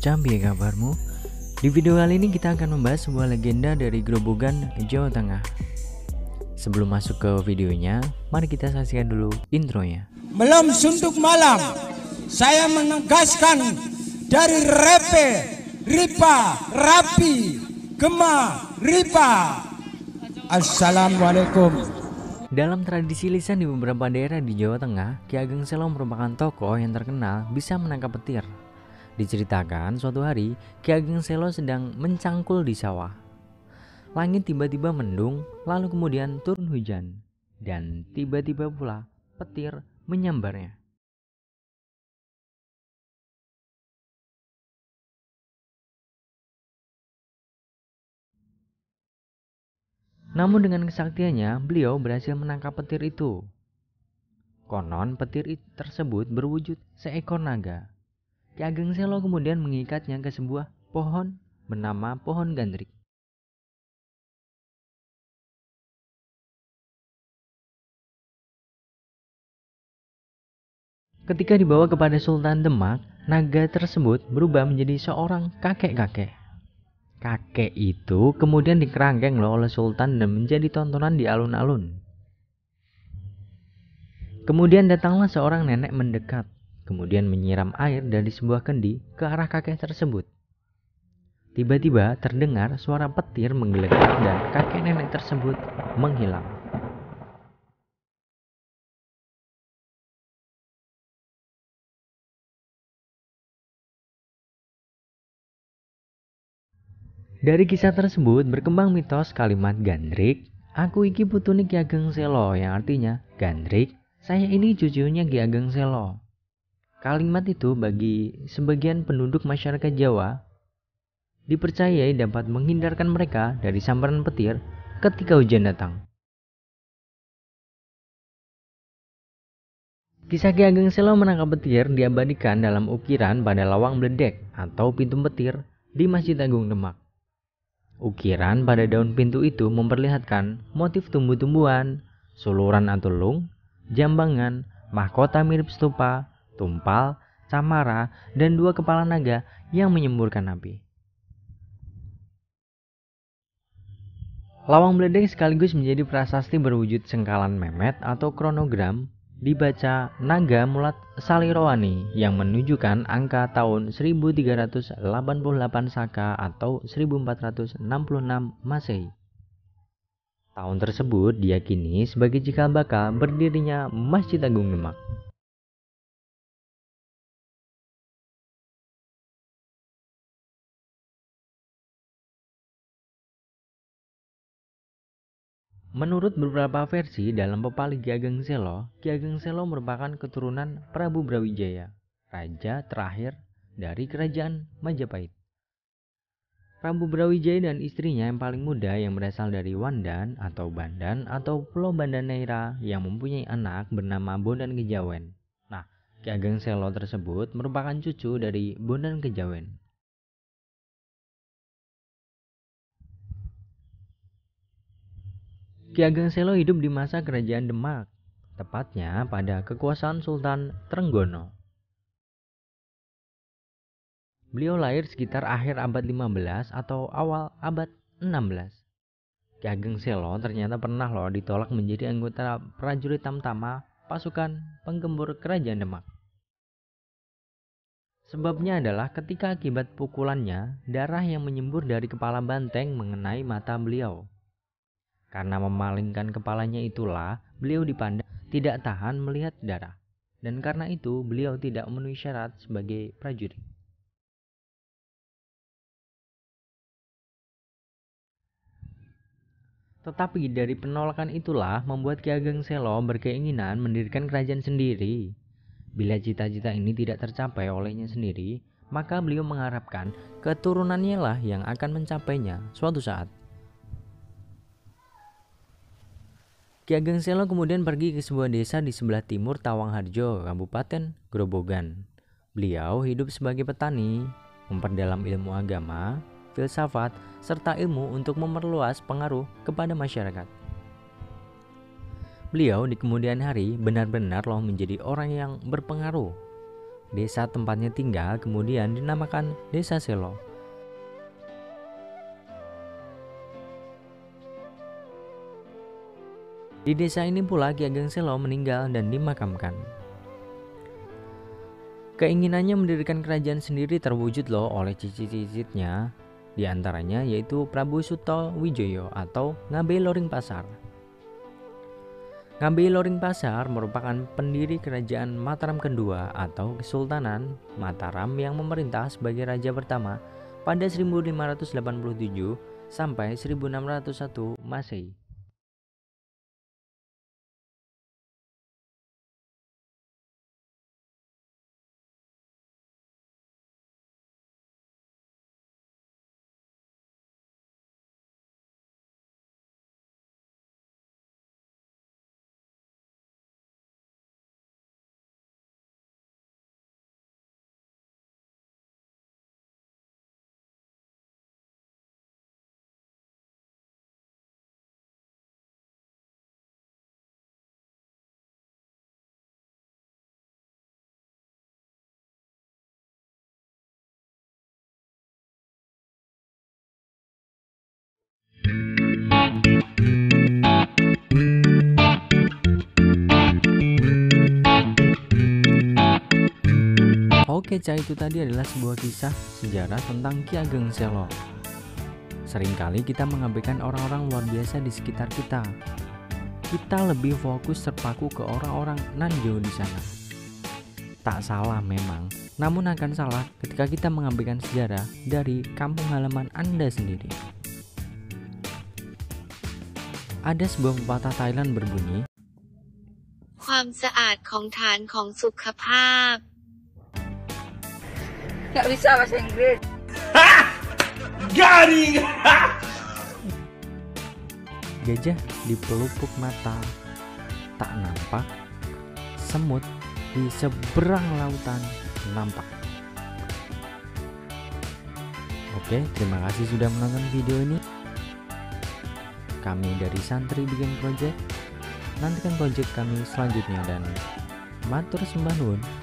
bocah, piye kabarmu? Di video kali ini kita akan membahas sebuah legenda dari Grobogan, Jawa Tengah. Sebelum masuk ke videonya, mari kita saksikan dulu intronya. Belum suntuk malam, saya menegaskan dari Repe, Ripa, Rapi, Gema, Ripa. Assalamualaikum. Dalam tradisi lisan di beberapa daerah di Jawa Tengah, Ki Ageng Selo merupakan tokoh yang terkenal bisa menangkap petir. Diceritakan suatu hari, Ki Ageng Selo sedang mencangkul di sawah. Langit tiba-tiba mendung, lalu kemudian turun hujan. Dan tiba-tiba pula petir menyambarnya. Namun dengan kesaktiannya, beliau berhasil menangkap petir itu. Konon petir tersebut berwujud seekor naga. Ki Ageng Selo kemudian mengikatnya ke sebuah pohon bernama pohon gandrik. Ketika dibawa kepada Sultan Demak, naga tersebut berubah menjadi seorang kakek-kakek. Kakek itu kemudian dikerangkeng oleh Sultan dan menjadi tontonan di alun-alun. Kemudian datanglah seorang nenek mendekat, kemudian menyiram air dari sebuah kendi ke arah kakek tersebut. Tiba-tiba terdengar suara petir menggelegar dan kakek nenek tersebut menghilang. Dari kisah tersebut berkembang mitos kalimat gandrik, aku iki putune Ki Ageng Selo, yang artinya gandrik, saya ini cucunya Ki Ageng Selo. Kalimat itu bagi sebagian penduduk masyarakat Jawa dipercayai dapat menghindarkan mereka dari sambaran petir ketika hujan datang. Kisah Ki Ageng Selo menangkap petir diabadikan dalam ukiran pada lawang bledek atau pintu petir di Masjid Agung Demak. Ukiran pada daun pintu itu memperlihatkan motif tumbuh-tumbuhan, suluran atulung, jambangan, mahkota mirip stupa, tumpal, camara, dan dua kepala naga yang menyemburkan api. Lawang bledek sekaligus menjadi prasasti berwujud sengkalan memet atau kronogram, dibaca Naga Mulat Salirowani yang menunjukkan angka tahun 1388 Saka atau 1466 Masehi. Tahun tersebut diyakini sebagai cikal bakal berdirinya Masjid Agung Demak. Menurut beberapa versi dalam pepali Ki Ageng Selo merupakan keturunan Prabu Brawijaya, raja terakhir dari kerajaan Majapahit. Prabu Brawijaya dan istrinya yang paling muda yang berasal dari Wandan atau Bandan atau Pulau Banda Neira yang mempunyai anak bernama Bondan Kejawen. Nah, Ki Ageng Selo tersebut merupakan cucu dari Bondan Kejawen. Ki Ageng Selo hidup di masa kerajaan Demak, tepatnya pada kekuasaan Sultan Trenggono. Beliau lahir sekitar akhir abad 15 atau awal abad 16. Ki Ageng Selo ternyata pernah ditolak menjadi anggota prajurit Tamtama pasukan penggembur kerajaan Demak. Sebabnya adalah ketika akibat pukulannya, darah yang menyembur dari kepala banteng mengenai mata beliau. Karena memalingkan kepalanya itulah beliau dipandang tidak tahan melihat darah. Dan karena itu beliau tidak memenuhi syarat sebagai prajurit. Tetapi dari penolakan itulah membuat Ki Ageng Selo berkeinginan mendirikan kerajaan sendiri. Bila cita-cita ini tidak tercapai olehnya sendiri, maka beliau mengharapkan keturunannya lah yang akan mencapainya suatu saat. Ki Ageng Selo kemudian pergi ke sebuah desa di sebelah timur Tawangharjo, Kabupaten Grobogan. Beliau hidup sebagai petani, memperdalam ilmu agama, filsafat, serta ilmu untuk memperluas pengaruh kepada masyarakat. Beliau di kemudian hari benar-benar menjadi orang yang berpengaruh. desa tempatnya tinggal kemudian dinamakan Desa Selo. Di desa ini pula Ki Ageng Selo meninggal dan dimakamkan. Keinginannya mendirikan kerajaan sendiri terwujud loh oleh cicit-cicitnya, diantaranya yaitu Prabu Suto Wijoyo atau Ngabei Loring Pasar. Ngabei Loring Pasar merupakan pendiri kerajaan Mataram kedua atau Kesultanan Mataram yang memerintah sebagai raja pertama pada 1587 sampai 1601 Masehi. Oke, itu tadi adalah sebuah kisah sejarah tentang Ki Ageng Selo. Seringkali kita mengabaikan orang-orang luar biasa di sekitar kita. Kita lebih fokus terpaku ke orang-orang Nanjo di sana. Tak salah memang, namun akan salah ketika kita mengabaikan sejarah dari kampung halaman Anda sendiri. Ada sebuah pepatah Thailand berbunyi, ความสะอาดของฐานของสุขภาพ Nggak bisa bahasa Inggris. Garing. gajah di pelupuk mata tak nampak, semut di seberang lautan nampak. Oke, terima kasih sudah menonton video ini. Kami dari Santri Bikin Project. Nantikan project kami selanjutnya dan matur sembah nuwun.